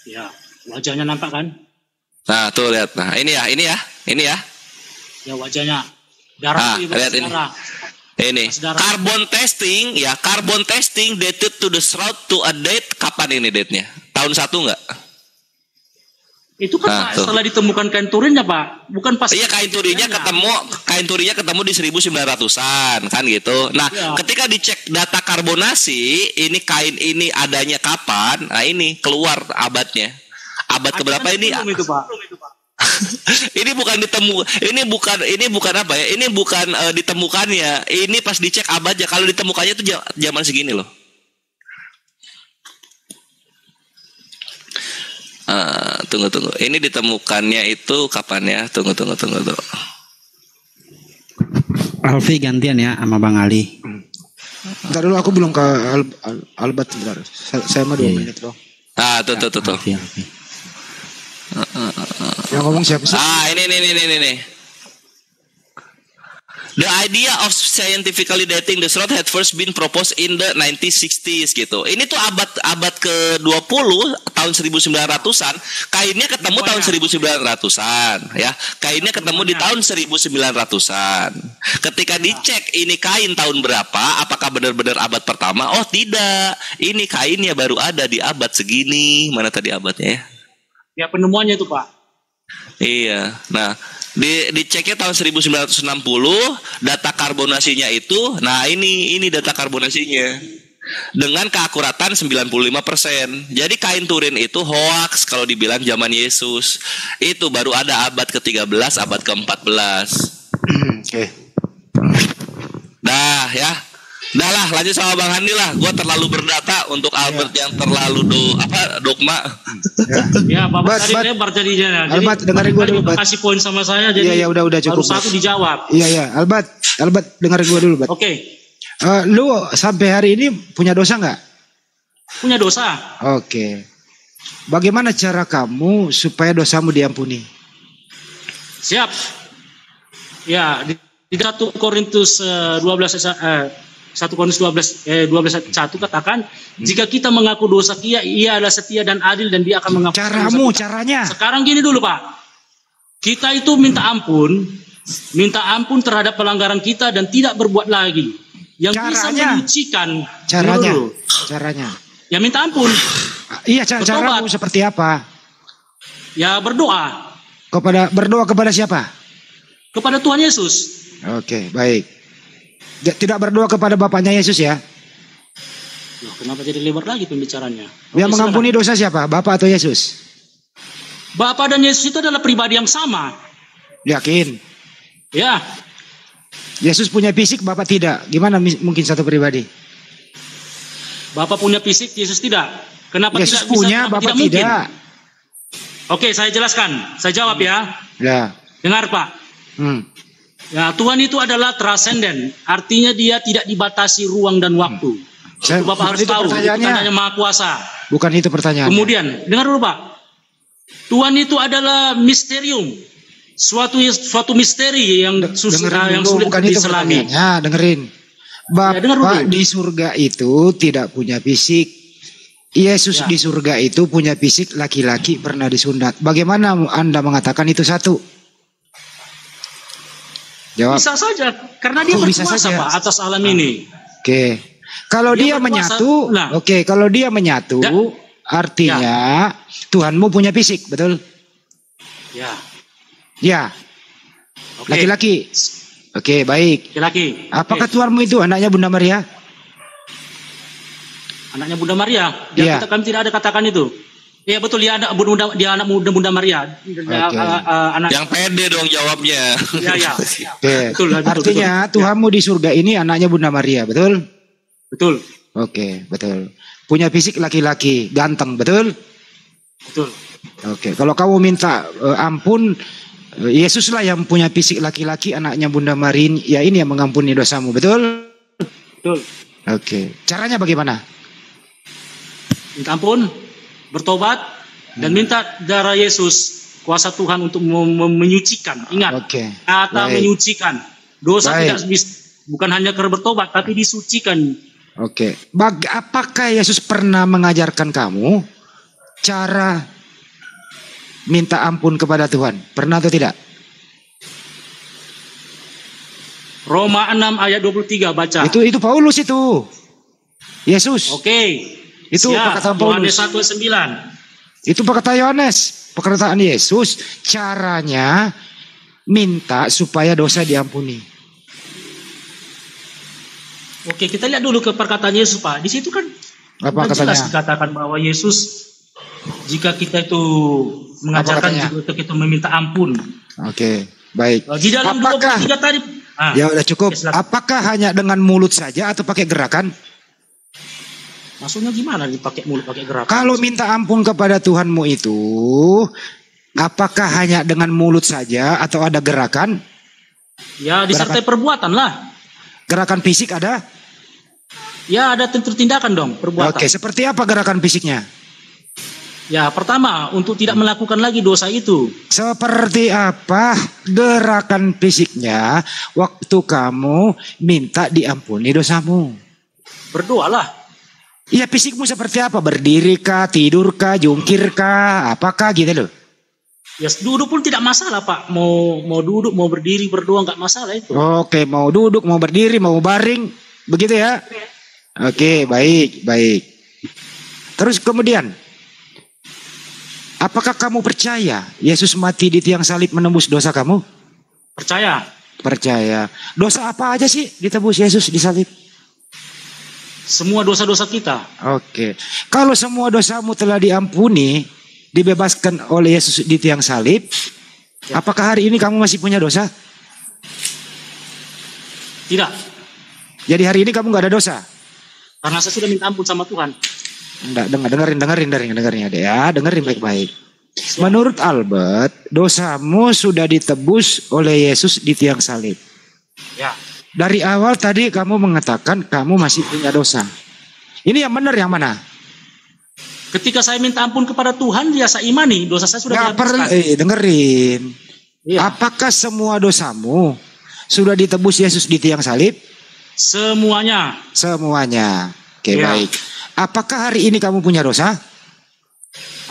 Ya, wajahnya nampak kan? Nah, tuh lihat. Nah, ini ya. Ya wajahnya. Darah lihat ini. Ini carbon testing dated to the shroud to a date. Kapan ini date-nya? Tahun 1 enggak? Itu kan Pak, setelah ditemukan kain Turinnya Pak, bukan pas. Iya, kain Turinnya ketemu di 1900-an kan gitu. Nah, ketika dicek data karbonasi, ini kain ini adanya kapan? Nah, ini keluar abadnya. Abad keberapa ini? Itu, Pak. Ini bukan apa ya? Ini bukan ditemukannya. Ini pas dicek abadnya. Kalau ditemukannya itu zaman segini loh. Tunggu. Ini ditemukannya itu kapan ya? Tunggu. Alfi gantian ya sama Bang Ali. Bentar dulu, aku belum ke Albat sebentar. Saya mah 2 menit loh. Tuh. Alfi. Yang ngomong siapa sih? Ini. The idea of scientifically dating the shroud had first been proposed in the 1960s gitu. Ini tuh abad ke-20 tahun 1900-an, kainnya ketemu tahun 1900-an ya. Kainnya ketemu di tahun 1900-an. Ketika dicek ini kain tahun berapa, apakah benar-benar abad pertama? Oh, tidak. Ini kainnya baru ada di abad segini. Mana tadi abadnya ya? Ya, penemuannya itu, Pak. Iya. Nah, diceknya tahun 1960, data karbonasinya itu, nah ini data karbonasinya dengan keakuratan 95%. Jadi kain Turin itu hoax kalau dibilang zaman Yesus. Itu baru ada abad ke-13, abad ke-14. Oke. Dah ya. Dah lah, lanjut sama Bang Handi lah. Gua terlalu berdata untuk Albert yang terlalu dogma. Ya, Bapak tadi lebar jadinya. Albat, dengerin gua dulu, Bat. Kasih poin sama saya, jadi ya udah cukup. Baru satu dijawab. Iya, Albat, dengerin gua dulu, Bat. Oke. Lu sampai hari ini punya dosa nggak? Punya dosa. Oke. Bagaimana cara kamu supaya dosamu diampuni? Siap. Ya, di 1 Korintus 1 Korintus 12:1 katakan, jika kita mengaku dosa ia adalah setia dan adil dan dia akan mengampuni caranya. Sekarang gini dulu, Pak. Kita itu minta ampun terhadap pelanggaran kita dan tidak berbuat lagi. Yang bisa menyucikan. Caranya. Ya minta ampun. Iya, caramu seperti apa? Ya berdoa. Berdoa kepada siapa? Kepada Tuhan Yesus. Oke, baik. Tidak berdoa kepada Bapaknya Yesus ya? Loh, kenapa jadi lebar lagi pembicaranya? Yang mengampuni dosa siapa? Bapak atau Yesus? Bapak dan Yesus itu adalah pribadi yang sama. Yakin? Ya. Yesus punya fisik, Bapak tidak. Gimana mungkin satu pribadi? Bapak punya fisik, Yesus tidak. Kenapa Yesus tidak punya, bisa? Bapak Tidak. tidak. Oke, saya jelaskan. Saya jawab ya. Ya. Dengar Pak. Ya, Tuhan itu adalah transenden. Artinya dia tidak dibatasi ruang dan waktu. Itu Bapak harus tahu. Itu tandanya Maha Kuasa. Bukan itu pertanyaannya. Kemudian, dengar dulu Pak. Tuhan itu adalah misterium. Suatu misteri yang sulit diselami. Ya, dengerin. Bapak di surga itu tidak punya fisik. Yesus di surga itu punya fisik laki-laki pernah disunat. Bagaimana Anda mengatakan itu satu? Jawab. Bisa saja, karena dia berkuasa Pak atas alam ini. Oke. Kalau dia menyatu, kalau dia menyatu, artinya Tuhanmu punya fisik, betul? Ya. Ya. Laki-laki. Oke, baik. Laki-laki. Apakah Tuhanmu itu anaknya Bunda Maria? Anaknya Bunda Maria? Kami tidak ada katakan itu. Iya betul, dia anak Bunda Maria. Yang pede dong jawabnya. Iya. Betul. Artinya Tuhanmu di surga ini anaknya Bunda Maria, betul? Betul. Oke, betul. Punya fisik laki-laki, ganteng, betul? Betul. Oke, kalau kamu minta ampun, Yesuslah yang punya fisik laki-laki, anaknya Bunda Maria, ya ini yang mengampuni dosamu, betul? Betul. Oke, caranya bagaimana? Minta ampun, bertobat, dan minta darah Yesus, kuasa Tuhan untuk menyucikan. Ingat, kata menyucikan. Dosa tidak bukan hanya karena bertobat, tapi disucikan. Oke, apakah Yesus pernah mengajarkan kamu cara minta ampun kepada Tuhan? Pernah atau tidak? Roma 6 ayat 23 baca. Itu Paulus itu. Yesus. Oke. Itu perkataan Paulus. Yohanes 1:9. Itu perkataan Yohanes. Perkataan Yesus. Caranya minta supaya dosa diampuni. Oke, kita lihat dulu ke perkataan Yesus, Pak. Di situ kan jelas dikatakan bahwa Yesus, jika kita itu mengajarkan juga kita meminta ampun. Oke, baik. Di dalam 23 tadi. Ya udah cukup. Apakah hanya dengan mulut saja atau pakai gerakan? Maksudnya gimana dipakai mulut, pakai gerakan? Kalau minta ampun kepada Tuhanmu itu, apakah hanya dengan mulut saja atau ada gerakan? Ya, disertai perbuatan lah. Gerakan fisik ada? Ya, ada tindakan dong, perbuatan. Oke, seperti apa gerakan fisiknya? Ya, pertama, untuk tidak melakukan lagi dosa itu. Seperti apa gerakan fisiknya waktu kamu minta diampuni dosamu? Berdoalah. Ya, fisikmu seperti apa? Berdiri kah, tidur kah, jungkir kah, apakah gitu loh? Ya, duduk pun tidak masalah, Pak. Mau duduk, mau berdiri, berdoa nggak masalah itu. Oke, mau duduk, mau berdiri, mau baring, begitu ya? Oke, baik. Terus kemudian, apakah kamu percaya Yesus mati di tiang salib menembus dosa kamu? Percaya. Dosa apa aja sih ditebus Yesus di salib? Semua dosa-dosa kita. Oke. Kalau semua dosamu telah diampuni, dibebaskan oleh Yesus di tiang salib, apakah hari ini kamu masih punya dosa? Tidak. Jadi hari ini kamu nggak ada dosa? Karena saya sudah minta ampun sama Tuhan. Enggak, dengerin ya, dengerin baik-baik. Menurut Albert, dosamu sudah ditebus oleh Yesus di tiang salib. Ya. Dari awal tadi kamu mengatakan kamu masih punya dosa. Ini yang benar yang mana? Ketika saya minta ampun kepada Tuhan, dia saya imani dosa saya sudah dihapuskan. Dengerin. Ya. Apakah semua dosamu sudah ditebus Yesus di tiang salib? Semuanya. Oke, baik. Apakah hari ini kamu punya dosa?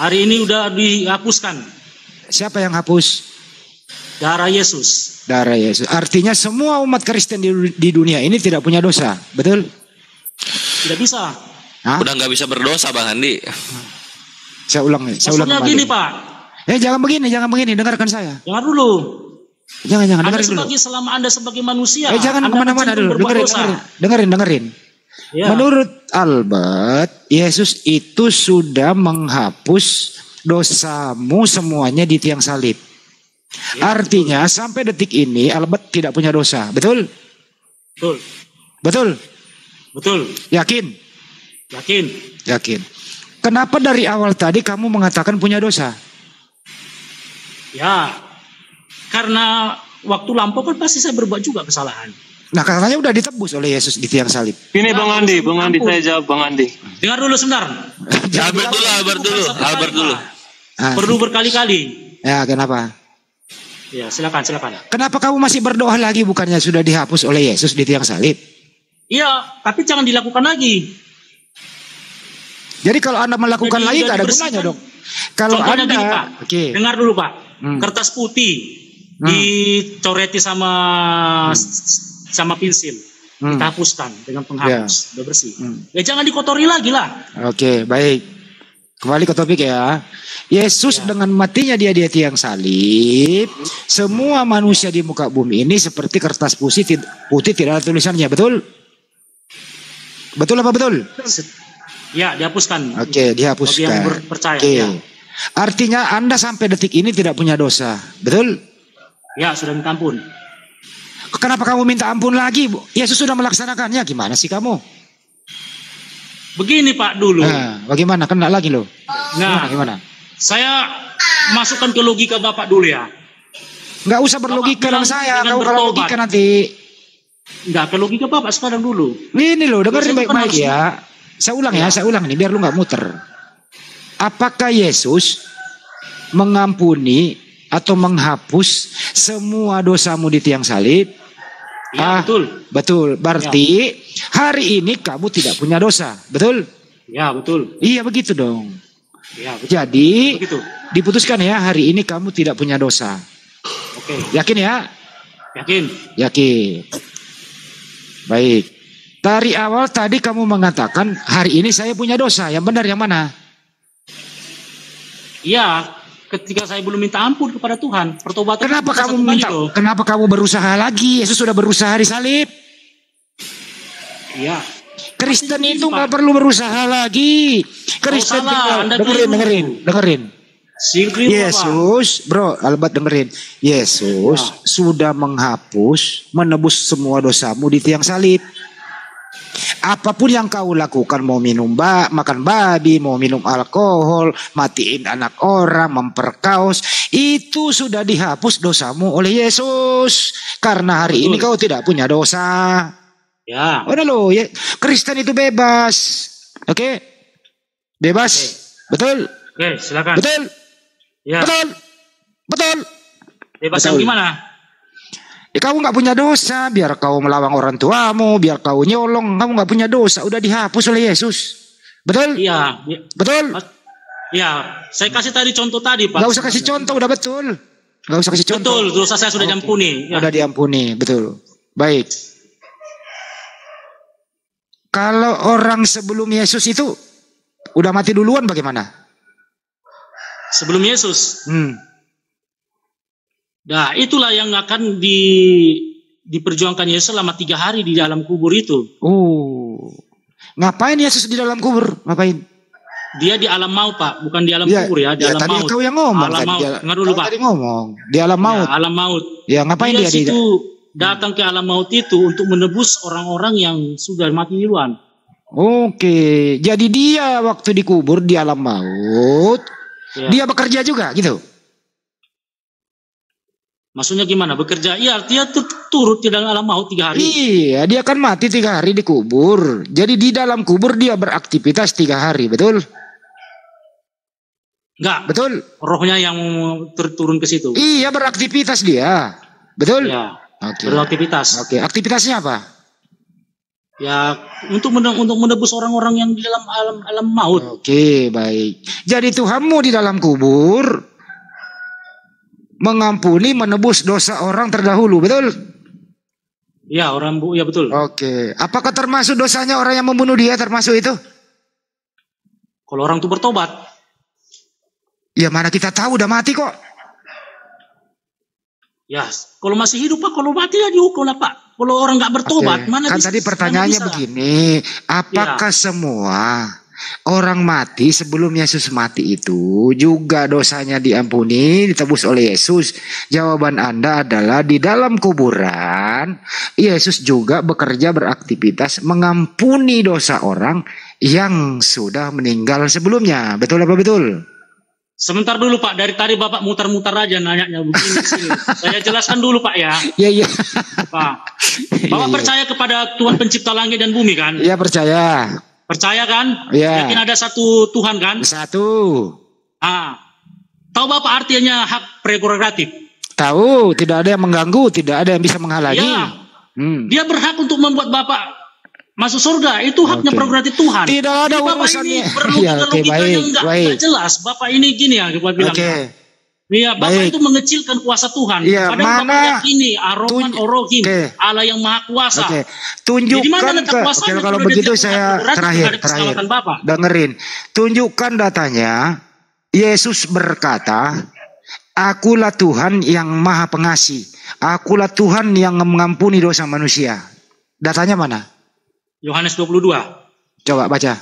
Hari ini udah dihapuskan. Siapa yang hapus? Darah Yesus. Artinya semua umat Kristen di dunia ini tidak punya dosa, betul? Tidak bisa. Udah nggak bisa berdosa, Bang Andi. Saya ulang Maksudnya kembali. gini, Pak. Jangan begini, dengarkan saya. Dengar dulu. Jangan Anda dengerin dulu. selama Anda sebagai manusia, Jangan Anda kemana-mana cenderung dulu. berbuat dosa. Dengerin. Ya. Menurut Albert, Yesus itu sudah menghapus dosamu semuanya di tiang salib. Ya, Artinya sampai detik ini Albert tidak punya dosa. Betul? Betul. Yakin? Yakin. Kenapa dari awal tadi kamu mengatakan punya dosa? Ya, karena waktu lampau kan pasti saya berbuat juga kesalahan. Nah, katanya udah ditebus oleh Yesus di tiang salib. Ini Bang Andi saya jawab Bang Andi. Dengar dulu sebentar. Albert dulu. Perlu berkali-kali. Ya, kenapa? Ya, silakan. Kenapa kamu masih berdoa lagi bukannya sudah dihapus oleh Yesus di tiang salib? Iya, tapi jangan dilakukan lagi. Jadi kalau Anda melakukan Jadi, lagi udah gak ada dibersihkan. gunanya dong. Kalau Contohnya Anda, gini, Pak. oke. Dengar dulu Pak. Kertas putih dicoreti sama pensil. Kita hapuskan dengan penghapus. Udah bersih. Ya jangan dikotori lagi lah. Oke, baik. Kembali ke topik ya. Yesus dengan matinya dia di tiang salib, semua manusia di muka bumi ini seperti kertas putih tidak ada tulisannya, betul? Betul apa betul? Ya, dihapuskan. Oke, dihapuskan. Bagi yang percaya. Oke. Ya. Artinya Anda sampai detik ini tidak punya dosa, betul? Ya, sudah minta ampun. Kenapa kamu minta ampun lagi? Yesus sudah melaksanakannya. Gimana sih kamu? Begini Pak dulu. Nah, bagaimana? Kena lagi loh. Nah, Gimana? Saya masukkan ke logika Bapak dulu ya. nggak usah berlogika dengan saya. dengan Kau kalau bertobat. logika nanti. Enggak, ke logika Bapak sekarang dulu. Ini loh, dengerin Saya baik-baik bukan ya. Saya ulang nih biar lu nggak muter. Apakah Yesus mengampuni atau menghapus semua dosamu di tiang salib? Ya, betul. Betul. Berarti hari ini kamu tidak punya dosa, betul? Ya, betul. Iya begitu dong. Ya, betul. Jadi Begitu. diputuskan ya hari ini kamu tidak punya dosa. Oke. Yakin ya? Yakin? Yakin. Baik. Dari awal tadi kamu mengatakan hari ini saya punya dosa. Yang benar yang mana? Iya, ketika saya belum minta ampun kepada Tuhan, pertobatan. Kenapa bukan kamu satu kali minta? loh. Kenapa kamu berusaha lagi? Yesus sudah berusaha di salib. Iya. Kristen Pasti itu Pak. nggak perlu berusaha lagi. Kristen salah, Anda dengerin. Singkir Bapak. Yesus, bro, Albert dengerin. Yesus sudah menghapus, menebus semua dosamu di tiang salib. Apapun yang kau lakukan, mau makan babi, mau minum alkohol, matiin anak orang, memperkaos, itu sudah dihapus dosamu oleh Yesus. Karena hari ini kau tidak punya dosa. Ya. Udah loh, ya. Kristen itu bebas. Oke? Bebas. Betul? Oke, silakan. Betul? Ya. Betul? Bebas Betul. yang gimana? Ya, kamu nggak punya dosa, biar kau melawang orang tuamu, biar kau nyolong, kamu nggak punya dosa, udah dihapus oleh Yesus. Betul? Iya. Betul? Ya, saya kasih tadi contoh tadi Pak. Gak usah kasih contoh, udah betul. Gak usah kasih contoh. Betul, dosa saya sudah diampuni. Ya. Udah diampuni, betul. Baik. Kalau orang sebelum Yesus itu udah mati duluan bagaimana? Sebelum Yesus. Hmm. Nah, itulah yang akan diperjuangkan Yesus selama 3 hari di dalam kubur itu. Ngapain Yesus di dalam kubur? Ngapain? Dia di alam maut Pak, bukan di alam Ya, kubur ya, di alam tadi maut. kau yang ngomong alam tadi. maut. Dengar dulu Kau Pak. tadi ngomong di alam maut. Ya, alam maut. Ya, ngapain dia di situ datang ke alam maut itu untuk menebus orang-orang yang sudah mati duluan. Oke, jadi dia waktu dikubur di alam maut, Ya. dia bekerja juga gitu. Maksudnya gimana? Bekerja? Iya, artinya turut di dalam alam maut 3 hari. Iya, dia kan mati 3 hari dikubur. Jadi di dalam kubur dia beraktivitas 3 hari, betul? Enggak, Betul? rohnya yang turun ke situ. Iya, beraktivitas dia, betul? Ya, Oke. beraktivitas. Oke, aktivitasnya apa? Ya, untuk menebus orang-orang yang di dalam alam maut. Oke, baik. Jadi Tuhanmu di dalam kubur mengampuni, menebus dosa orang terdahulu, betul? Ya, ya betul. Oke. Apakah termasuk dosanya orang yang membunuh dia, termasuk itu? Kalau orang itu bertobat, Ya mana kita tahu udah mati kok. Ya, kalau masih hidup Pak, kalau mati ya dihukum lah Pak. Kalau orang nggak bertobat, mana Kan bisa? tadi pertanyaannya mana bisa? begini, apakah semua orang mati sebelum Yesus mati itu juga dosanya diampuni, ditebus oleh Yesus? Jawaban Anda adalah di dalam kuburan Yesus juga bekerja beraktivitas mengampuni dosa orang yang sudah meninggal sebelumnya. Betul apa betul? Sebentar dulu Pak, dari tadi Bapak mutar-mutar aja nanyanya begini sini. Saya jelaskan dulu Pak ya. Iya. Pak, Bapak Iya. percaya kepada Tuhan pencipta langit dan bumi kan? Iya percaya. Percaya kan? Iya. Yakin ada satu Tuhan kan? Satu. Tahu Bapak artinya hak prerogatif? Tahu, tidak ada yang mengganggu, tidak ada yang bisa menghalangi. Ya, Hmm. dia berhak untuk membuat Bapak masuk surga. Itu haknya Oke. prerogatif Tuhan. Tidak ada Jadi Bapak urusannya. ini berlogika Ya, oke, baik, yang baik. nggak jelas. Bapak ini gini ya, Bapak bilang. Oke. Iya, Bapak Baik. itu mengecilkan kuasa Tuhan. Iya, Padahal mana- Bapak yakini Ar-Rahman Ar-Rahim, Oke. Allah yang Maha Kuasa. Oke, Jadi mana tunjukkan letak kuasanya kalau kalau begitu dia tidak saya berarti terakhir, terhadap keselamatan Bapak? dengerin. Tunjukkan datanya. Yesus berkata, "Akulah Tuhan yang Maha Pengasih. Akulah Tuhan yang mengampuni dosa manusia." Datanya mana? Yohanes 22. Coba baca.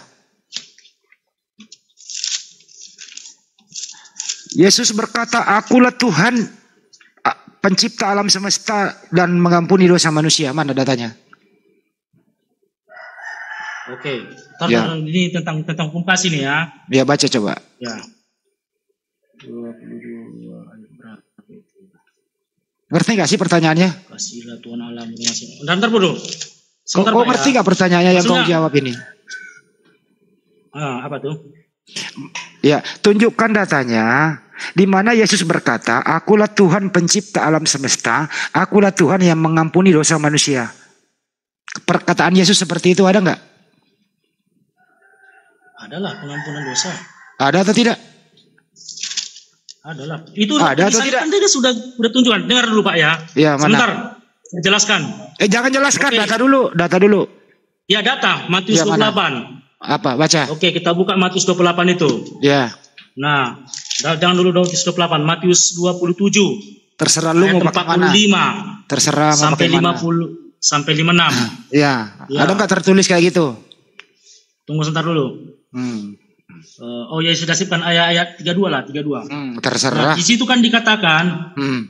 Yesus berkata, "Akulah Tuhan pencipta alam semesta dan mengampuni dosa manusia." Mana datanya? Oke. Ya. Ini tentang pungkas ini ya. Ya baca coba. Ya. Ngerti gak sih pertanyaannya? Kasihlah Tuhan Allah mengasih. Bentar dulu. Kau Sebentar, Pak, ngerti ya. gak pertanyaannya yang kau Maksudnya- jawab ini? Apa tuh? Ya, tunjukkan datanya di mana Yesus berkata, "Akulah Tuhan pencipta alam semesta, akulah Tuhan yang mengampuni dosa manusia." Perkataan Yesus seperti itu ada nggak? Adalah pengampunan dosa. Ada atau tidak? Adalah. Itu Ada atau disalibkan tadi sudah tunjukkan. Dengar dulu Pak ya. Ya, mana? Sebentar. Saya jelaskan. Jangan jelaskan, Oke. data dulu. Ya data Matius Ya, mana? 28. Apa? Baca. Oke, kita buka Matius 28 itu. Ya, Nah, jangan dulu Matius 28, Matius 27 terserah lu ayat mau pakai mana. 45 Terserah mau sampai pakai mana. 50 sampai 56. Ya, Ya. ada nggak tertulis kayak gitu? Tunggu sebentar dulu. Oh ya sudah siapkan ayat 32 lah, 32. Nah, Terserah. di situ kan dikatakan Hmm.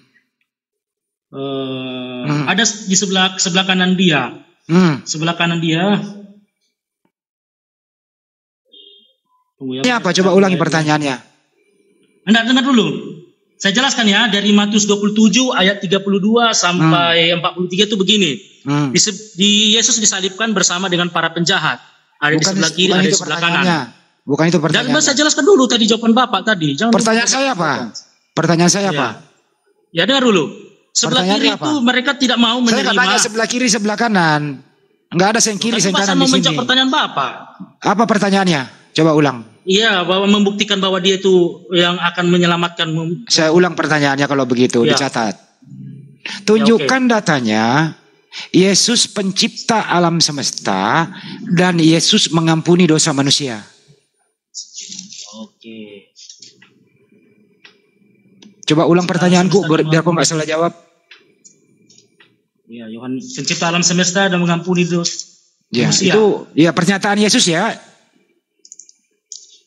ada di sebelah kanan dia. Sebelah kanan dia. Tunggu ya. Ini apa? Coba ulangi pertanyaannya. Dengar dulu. Saya jelaskan ya, dari Matius 27 ayat 32 sampai 43 itu begini. Di Yesus disalibkan bersama dengan para penjahat. Ada di sebelah kiri, ada di sebelah kanan. Bukan itu Dan pertanyaannya. saya jelaskan dulu tadi jawaban Bapak tadi. Jangan Pertanyaan saya apa? Pertanyaan saya apa? Ya dengar dulu. Sebelah kiri Pertanyaannya itu apa? mereka tidak mau Saya nggak menerima. tanya sebelah kiri, sebelah kanan. Nggak ada yang kiri, Tapi yang Pak, kanan saya di mau sini. menjawab pertanyaan Bapak. Apa pertanyaannya? Coba ulang. Iya, bahwa membuktikan bahwa dia itu yang akan menyelamatkan. Saya ulang pertanyaannya kalau begitu, Ya. dicatat. Tunjukkan datanya. Yesus pencipta alam semesta dan Yesus mengampuni dosa manusia. Oke. Coba ulang pertanyaanku biar kau nggak salah jawab. Ya, Yohanes pencipta alam semesta dan mengampuni dosa Ya, manusia. itu ya pernyataan Yesus ya.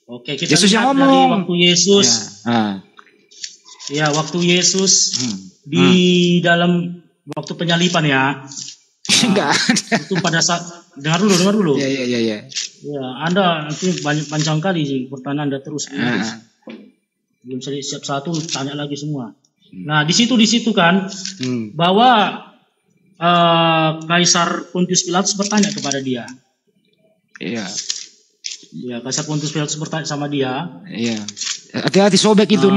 Oke, kita Yesus yang lihat dari ngomong. waktu Yesus. Ya. Ya, waktu Yesus di dalam waktu penyalipan ya. Enggak. Itu pada saat dengar dulu. Ya. Ya, Anda nanti banyak panjang kali sih pertanyaan Anda terus. Belum siap satu tanya lagi semua. Nah, di situ kan bahwa Kaisar Pontius Pilatus bertanya kepada dia. Iya. Ya, Kaisar Pontius Pilatus bertanya sama dia. Iya. Hati-hati sobek itu.